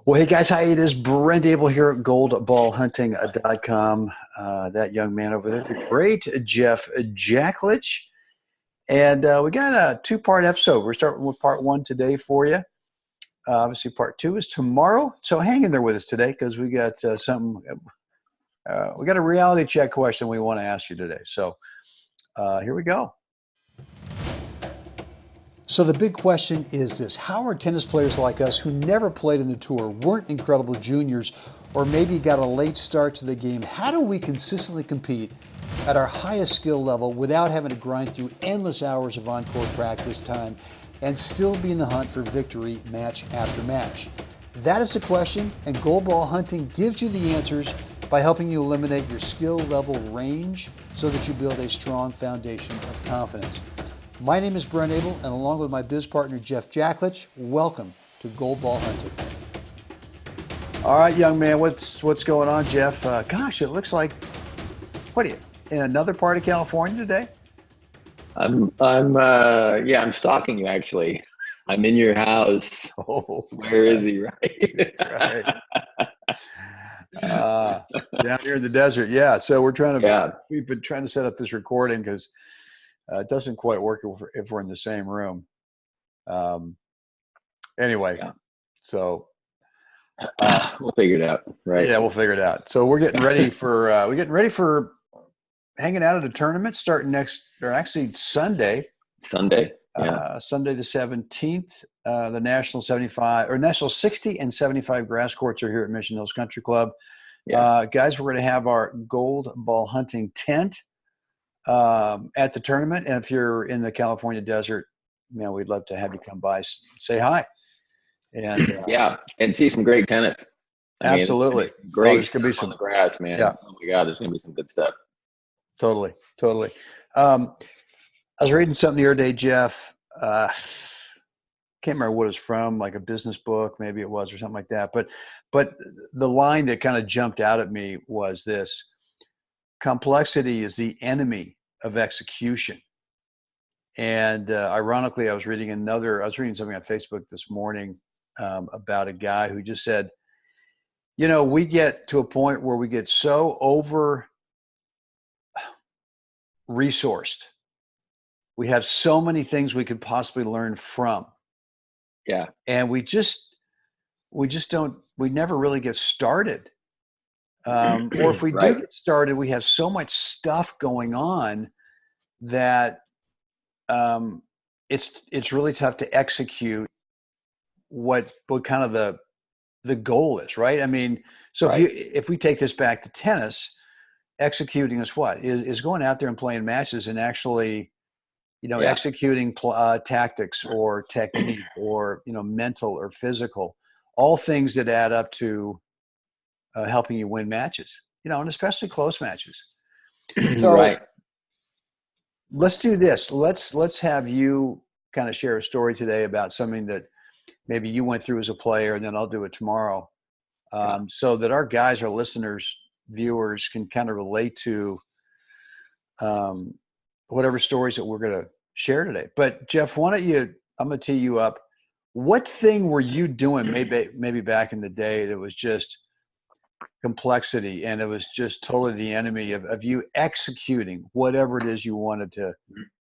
Well, hey guys, hi, it is Brent Abel here at goldballhunting.com. That young man over there, the great Jeff Jacklich. And we got a two-part episode. We're starting with part one today for you. Obviously, part two is tomorrow. So hang in there with us today because we got we got a reality check question we want to ask you today. So here we go. So the big question is this: how are tennis players like us who never played in the tour, weren't incredible juniors, or maybe got a late start to the game, how do we consistently compete at our highest skill level without having to grind through endless hours of on-court practice time and still be in the hunt for victory match after match? That is the question, and Gold Ball Hunting gives you the answers by helping you eliminate your skill level range so that you build a strong foundation of confidence. My name is Brent Abel, and along with my biz partner, Jeff Jacklich, welcome to Gold Ball Hunting. All right, young man, what's going on, Jeff? Gosh, it looks like, what are you, in another part of California today? I'm stalking you actually. I'm in your house. Oh, where is he? Right. That's right. Down here in the desert, yeah. So we've been trying to set up this recording because it doesn't quite work if we're in the same room. Anyway, so we'll figure it out, right? Yeah, we'll figure it out. So we're getting ready for hanging out at a tournament starting Sunday. Sunday, Sunday the 17th. The National 75 or National 60 and 75 grass courts are here at Mission Hills Country Club. Guys, we're going to have our Gold Ball Hunting tent at the tournament, and if you're in the California desert, we'd love to have you come by, say hi, and and see some great tennis. Absolutely, great. There's gonna be some on the grass, man. Yeah. Oh my God, there's gonna be some good stuff. Totally. I was reading something the other day, Jeff. Can't remember what it was from, like a business book, maybe it was, or something like that. But the line that kind of jumped out at me was this: complexity is the enemy of execution. And ironically, I was reading something on Facebook this morning about a guy who just said, we get to a point where we get so over resourced. We have so many things we could possibly learn from. Yeah. And we never really get started. Or if we do get started, we have so much stuff going on that it's really tough to execute what kind of the goal is, right? If we take this back to tennis, executing is what? Is going out there and playing matches and actually, executing tactics or technique or, mental or physical, all things that add up to helping you win matches, and especially close matches. So let's do this. Let's have you kind of share a story today about something that maybe you went through as a player, and then I'll do it tomorrow, so that our guys, our listeners, viewers can kind of relate to whatever stories that we're going to share today. But Jeff, I'm going to tee you up. What thing were you doing maybe back in the day that was just complexity, and it was just totally the enemy of you executing whatever it is you wanted to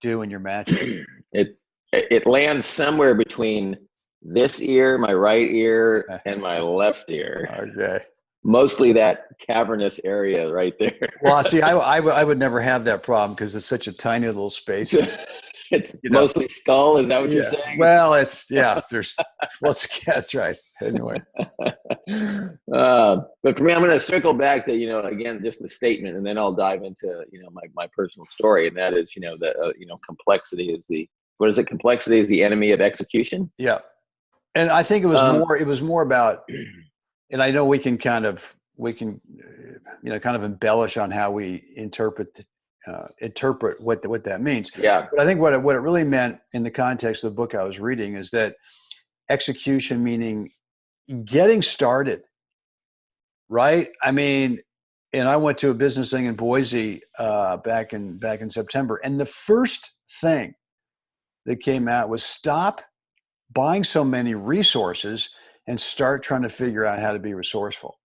do in your matches? It lands somewhere between this ear, my right ear, and my left ear. Okay. Mostly that cavernous area right there. Well, see, I would never have that problem because it's such a tiny little space. It's mostly skull. Is that what you're saying? Well, that's right. Anyway. But for me, I'm going to circle back to, again, just the statement, and then I'll dive into, my personal story. And that is, complexity is complexity is the enemy of execution. Yeah. And I think it was more about, and I know we can kind of embellish on how we interpret what that means. Yeah. But I think what it really meant in the context of the book I was reading is that execution, meaning getting started, right? And I went to a business thing in Boise back in September, and the first thing that came out was stop buying so many resources and start trying to figure out how to be resourceful.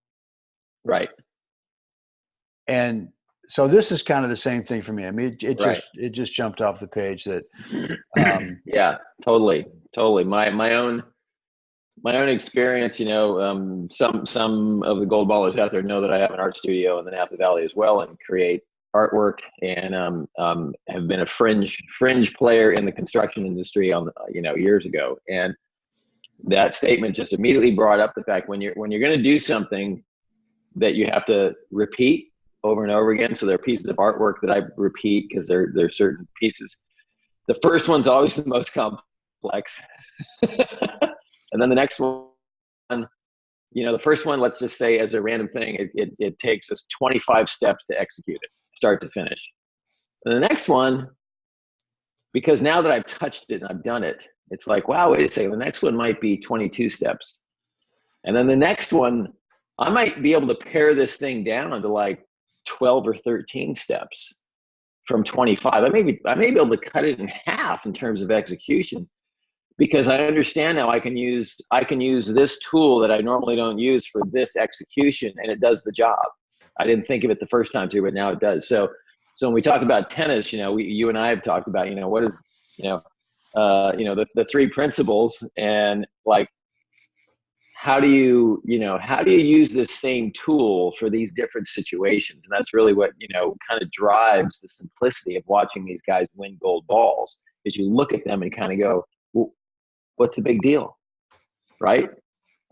Right. And so this is kind of the same thing for me. I mean, Right. it just jumped off the page that Yeah, totally. My own experience, some of the gold ballers out there know that I have an art studio in the Napa Valley as well and create artwork, and have been a fringe player in the construction industry years ago. And that statement just immediately brought up the fact when you're going to do something that you have to repeat over and over again. So there are pieces of artwork that I repeat because there's certain pieces. The first one's always the most complex. And then the next one, the first one, let's just say as a random thing, it takes us 25 steps to execute it, start to finish. And the next one, because now that I've touched it and I've done it, it's like, wow, wait a second, the next one might be 22 steps. And then the next one, I might be able to pare this thing down to like 12 or 13 steps from 25. I may be able to cut it in half in terms of execution, because I understand now I can use this tool that I normally don't use for this execution, and it does the job. I didn't think of it the first time too, but now it does. So when we talk about tennis, you and I have talked about, what is, the three principles, and like, how do you use this same tool for these different situations? And that's really what, kind of drives the simplicity of watching these guys win gold balls, is you look at them and kind of go, well, what's the big deal, right?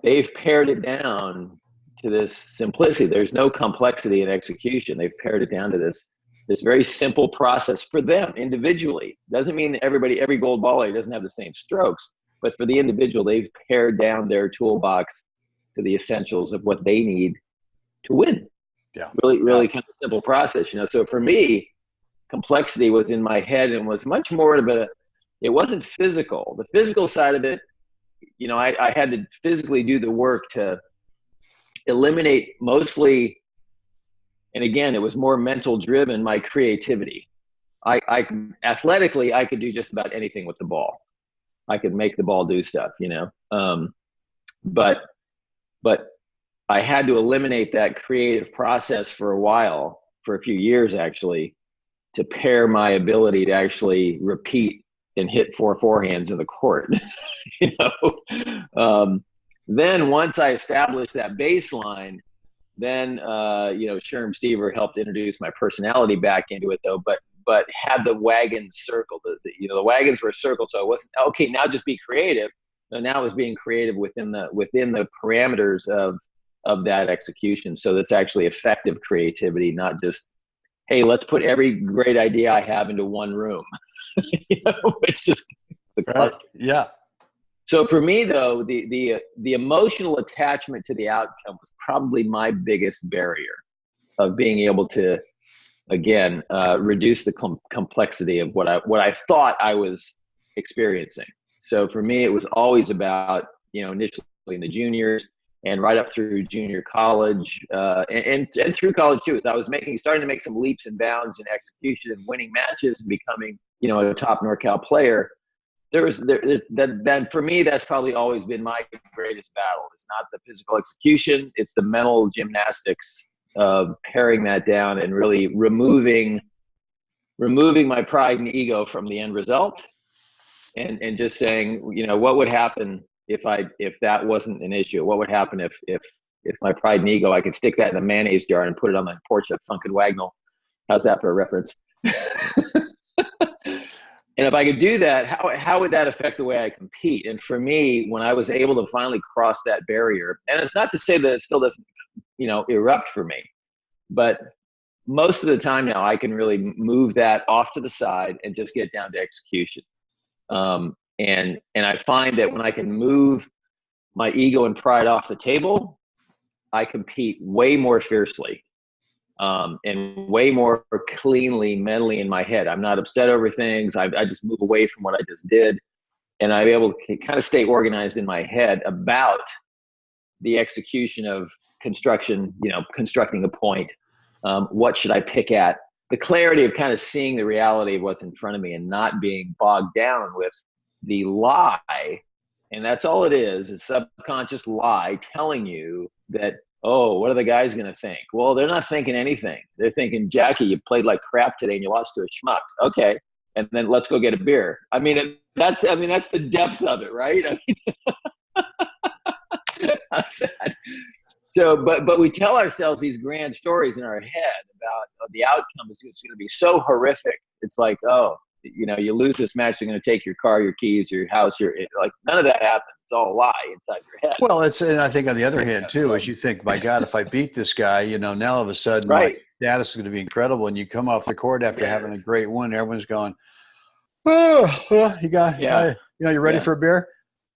They've pared it down to this simplicity. There's no complexity in execution. They've pared it down to this very simple process for them individually. Doesn't mean every gold baller doesn't have the same strokes, but for the individual, they've pared down their toolbox to the essentials of what they need to win. Yeah. Really kind of simple process, So for me, complexity was in my head and was much more of it wasn't physical. The physical side of it, I had to physically do the work to eliminate mostly, and again, it was more mental driven, my creativity. Athletically, I could do just about anything with the ball. I could make the ball do stuff, but I had to eliminate that creative process for a while, for a few years actually, to pair my ability to actually repeat and hit 4 forehands in the court. Then once I established that baseline, then Sherm Stever helped introduce my personality back into it, though. But had the wagons circled. The wagons were circled, so it wasn't okay. Now just be creative. No, now it was being creative within the parameters of that execution. So that's actually effective creativity, not just, hey, let's put every great idea I have into one room. It's just a cluster. Right. Yeah. So for me, though, the emotional attachment to the outcome was probably my biggest barrier of being able to, again, reduce the complexity of what I thought I was experiencing. So for me, it was always about, initially in the juniors and right up through junior college, and through college too. As I was starting to make some leaps and bounds in execution and winning matches and becoming, a top NorCal player. That for me, that's probably always been my greatest battle. It's not the physical execution; it's the mental gymnastics of paring that down and really removing my pride and ego from the end result, and just saying, what would happen if that wasn't an issue? What would happen if my pride and ego, I could stick that in a mayonnaise jar and put it on my porch at Funk and Wagnall? How's that for a reference? And if I could do that, how would that affect the way I compete? And for me, when I was able to finally cross that barrier, and it's not to say that it still doesn't, erupt for me, but most of the time now I can really move that off to the side and just get down to execution. And I find that when I can move my ego and pride off the table, I compete way more fiercely. And way more cleanly mentally in my head. I'm not upset over things. I just move away from what I just did. And I'm able to kind of stay organized in my head about the execution of construction, constructing a point. What should I pick at? The clarity of kind of seeing the reality of what's in front of me and not being bogged down with the lie And that's all it is. It's subconscious lie telling you that, oh, what are the guys going to think? Well, they're not thinking anything. They're thinking, Jackie, you played like crap today and you lost to a schmuck. Okay. And then let's go get a beer. I mean, that's the depth of it, right? I mean, so, but we tell ourselves these grand stories in our head about the outcome is it's going to be so horrific. It's like, oh, you lose this match, they're going to take your car, your keys, your house, like none of that happens. It's all a lie inside your head. Well, and I think on the other hand too, as you think, my God, if I beat this guy, now all of a sudden my status is going to be incredible. And you come off the court after having a great win, everyone's going, oh, you're ready for a beer.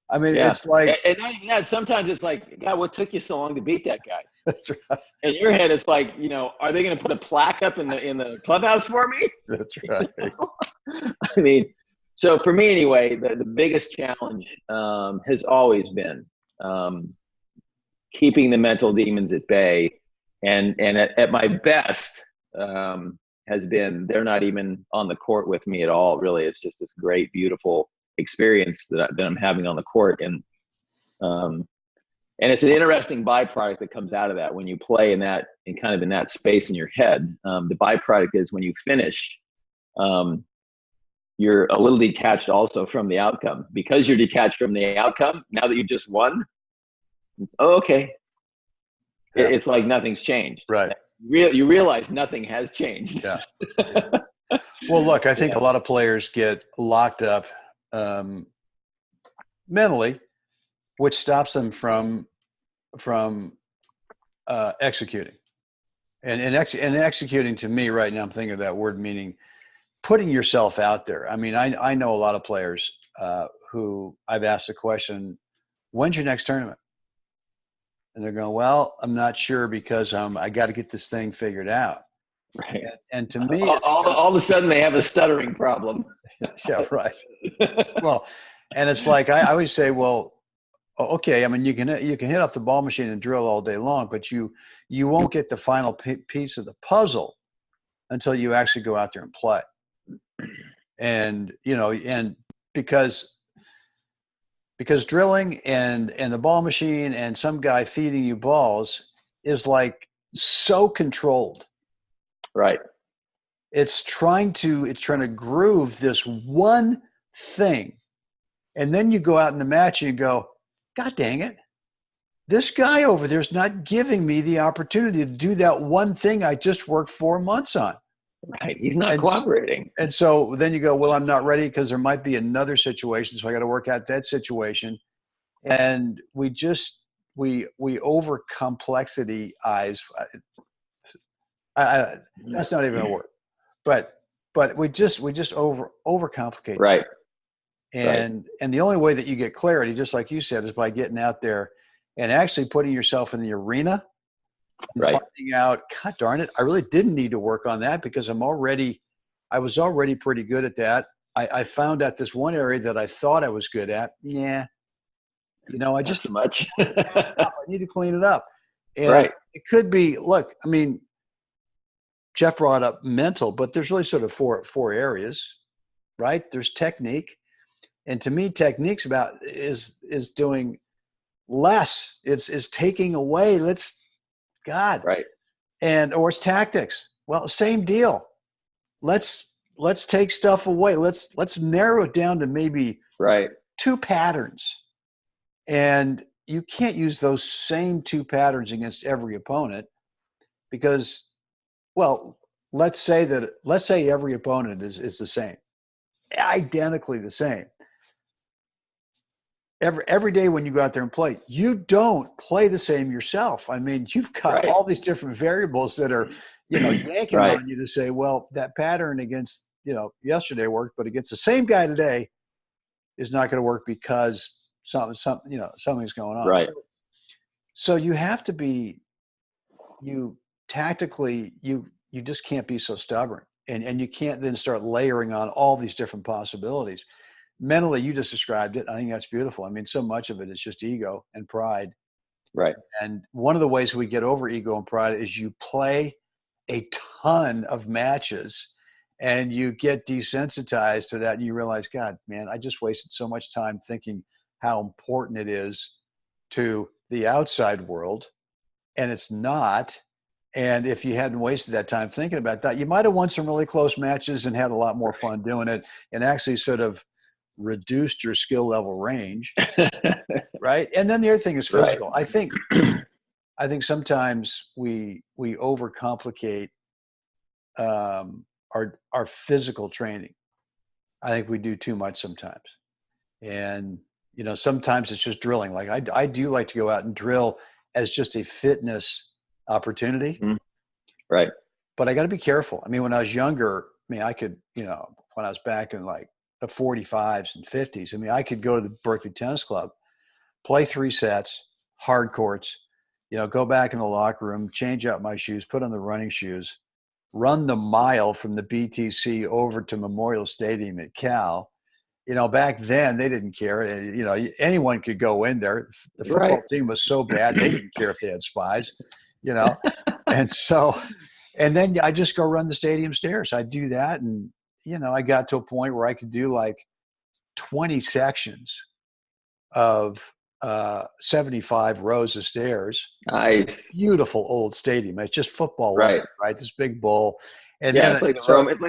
I mean, it's like, and not even that. Sometimes it's like, God, what took you so long to beat that guy? That's right. In your head, it's like, are they going to put a plaque up in the clubhouse for me? That's right. I mean, so for me anyway, the biggest challenge has always been keeping the mental demons at bay, and at my best has been they're not even on the court with me at all. Really, it's just this great, beautiful experience that I'm having on the court, and it's an interesting byproduct that comes out of that when you play in that space in your head. The byproduct is when you finish, you're a little detached also from the outcome. Because you're detached from the outcome, now that you just won, it's, okay. Yeah. It's like nothing's changed. Right. You realize nothing has changed. Yeah. Well, look, I think a lot of players get locked up mentally, which stops them from executing. And executing, to me right now, I'm thinking of that word meaning putting yourself out there. I mean, I know a lot of players who I've asked the question, when's your next tournament? And they're going, well, I'm not sure because I got to get this thing figured out. Right. And to me, all of a sudden they have a stuttering problem. Yeah, right. Well, and it's like I always say, well, okay, I mean, you can hit off the ball machine and drill all day long, but you won't get the final piece of the puzzle until you actually go out there and play. And and because drilling and the ball machine and some guy feeding you balls is like so controlled. Right. It's trying to groove this one thing. And then you go out in the match and you go, God dang it. This guy over there is not giving me the opportunity to do that one thing I just worked 4 months on. Right. He's not cooperating. And so then you go, well, I'm not ready because there might be another situation. So I got to work out that situation. And we over complexity eyes. That's not even a word, but we just overcomplicate. Right. And the only way that you get clarity, just like you said, is by getting out there and actually putting yourself in the arena and finding out, God darn it, I really didn't need to work on that because I was already pretty good at that. I found out this one area that I thought I was good at. Yeah. I just too much. I need to clean it up. And it could be, look, I mean, Jeff brought up mental, but there's really sort of four areas, right? There's technique. And to me, technique's about is doing less. It's taking away. Right. Or it's tactics. Well, same deal. Let's take stuff away. Let's narrow it down to maybe 2 patterns. And you can't use those same 2 patterns against every opponent because, well, let's say every opponent is the same, identically the same. Every day when you go out there and play, you don't play the same yourself. I mean, you've got all these different variables that are, yanking on you to say, well, that pattern against, yesterday worked, but against the same guy today is not going to work because something's going on. Right. So you have to be, tactically, you just can't be so stubborn, and you can't then start layering on all these different possibilities. Mentally, you just described it. I think that's beautiful. I mean, so much of it is just ego and pride. Right. And one of the ways we get over ego and pride is you play a ton of matches and you get desensitized to that. And you realize, God, man, I just wasted so much time thinking how important it is to the outside world, and it's not. And if you hadn't wasted that time thinking about that, you might have won some really close matches and had a lot more fun doing it, and actually sort of reduced your skill level range, right? And then the other thing is physical. Right. I think sometimes we overcomplicate our physical training. I think we do too much sometimes, and sometimes it's just drilling. Like I do like to go out and drill as just a fitness opportunity. Mm-hmm. Right. But I got to be careful. I mean, when I was younger, I could, when I was back in like the 45s and 50s, I could go to the Berkeley Tennis Club, play 3 sets, hard courts, go back in the locker room, change out my shoes, put on the running shoes, run the mile from the BTC over to Memorial Stadium at Cal. Back then they didn't care. Anyone could go in there. The football team was so bad they didn't care if they had spies, and so, and then I just go run the stadium stairs. I do that, and I got to a point where I could do like 20 sections of 75 rows of stairs. Nice. Beautiful old stadium. It's just football, right? This big bowl. And yeah, then, it's like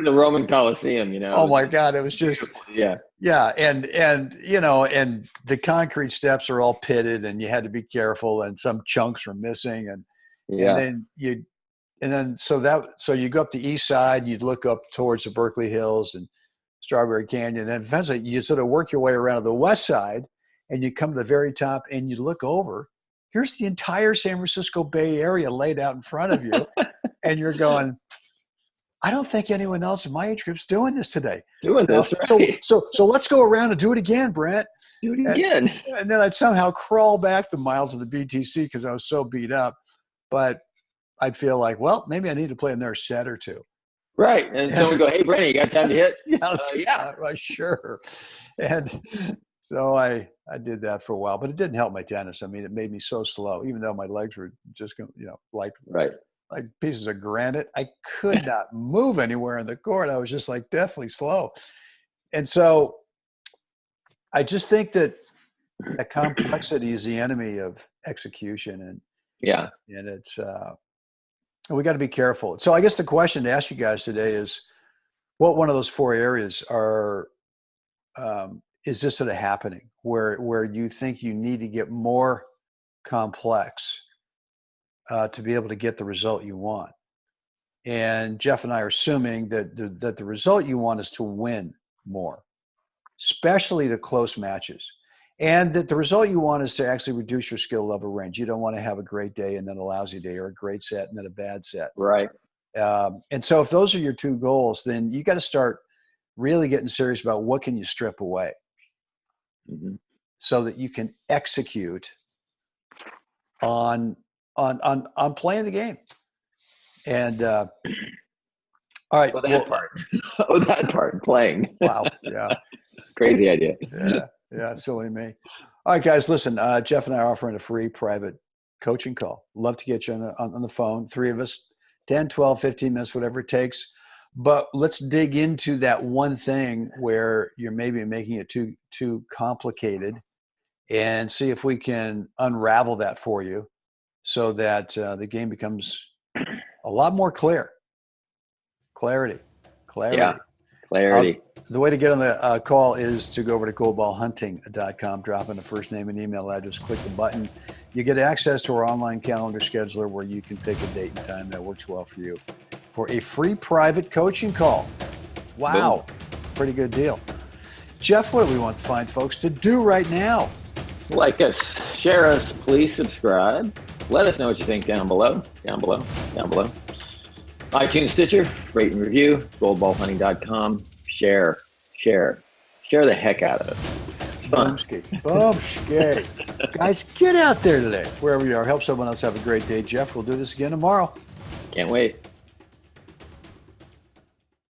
the Roman Coliseum, Oh my God, it was just yeah, and and the concrete steps are all pitted, and you had to be careful, and some chunks were missing, and then so you go up the east side, you'd look up towards the Berkeley Hills and Strawberry Canyon, and then eventually you sort of work your way around to the west side, and you come to the very top, and you look over. Here's the entire San Francisco Bay Area laid out in front of you, and you're going, I don't think anyone else in my age group's doing this today. Right. So let's go around and do it again, Brent. Do it again. And then I'd somehow crawl back the mile to the BTC because I was so beat up. But I'd feel like, well, maybe I need to play another set or two. Right. And someone would go, hey, Brent, you got time to hit? Yeah. Sure. And so I did that for a while, but it didn't help my tennis. It made me so slow, even though my legs were just, like pieces of granite. I could not move anywhere in the court. I was just like deathly slow. And so I just think that complexity is the enemy of execution. And it's, we got to be careful. So I guess the question to ask you guys today is, what one of those 4 areas is this sort of happening where you think you need to get more complex to be able to get the result you want? And Jeff and I are assuming that the result you want is to win more, especially the close matches, and that the result you want is to actually reduce your skill level range. You don't want to have a great day and then a lousy day, or a great set and then a bad set. Right. And so if those are your 2 goals, then you got to start really getting serious about what can you strip away, so that you can execute on playing the game. And all right. Well, that part, playing. Wow. Yeah. Crazy idea. Yeah. Silly me. All right, guys, listen, Jeff and I are offering a free private coaching call. Love to get you on the phone. 3 of us, 10, 12, 15 minutes, whatever it takes. But let's dig into that one thing where you're maybe making it too complicated, and see if we can unravel that for you, so that the game becomes a lot more clear. Clarity. Yeah, clarity. The way to get on the call is to go over to goldballhunting.com, drop in the first name and email address, click the button. You get access to our online calendar scheduler where you can pick a date and time that works well for you for a free private coaching call. Wow. Boom. Pretty good deal. Jeff, what do we want to find folks to do right now? Like us, share us, please subscribe. Let us know what you think down below. iTunes, Stitcher, rate and review, goldballhunting.com. Share the heck out of it. Boomski. Guys, get out there today, wherever you are. Help someone else have a great day. Jeff, we'll do this again tomorrow. Can't wait.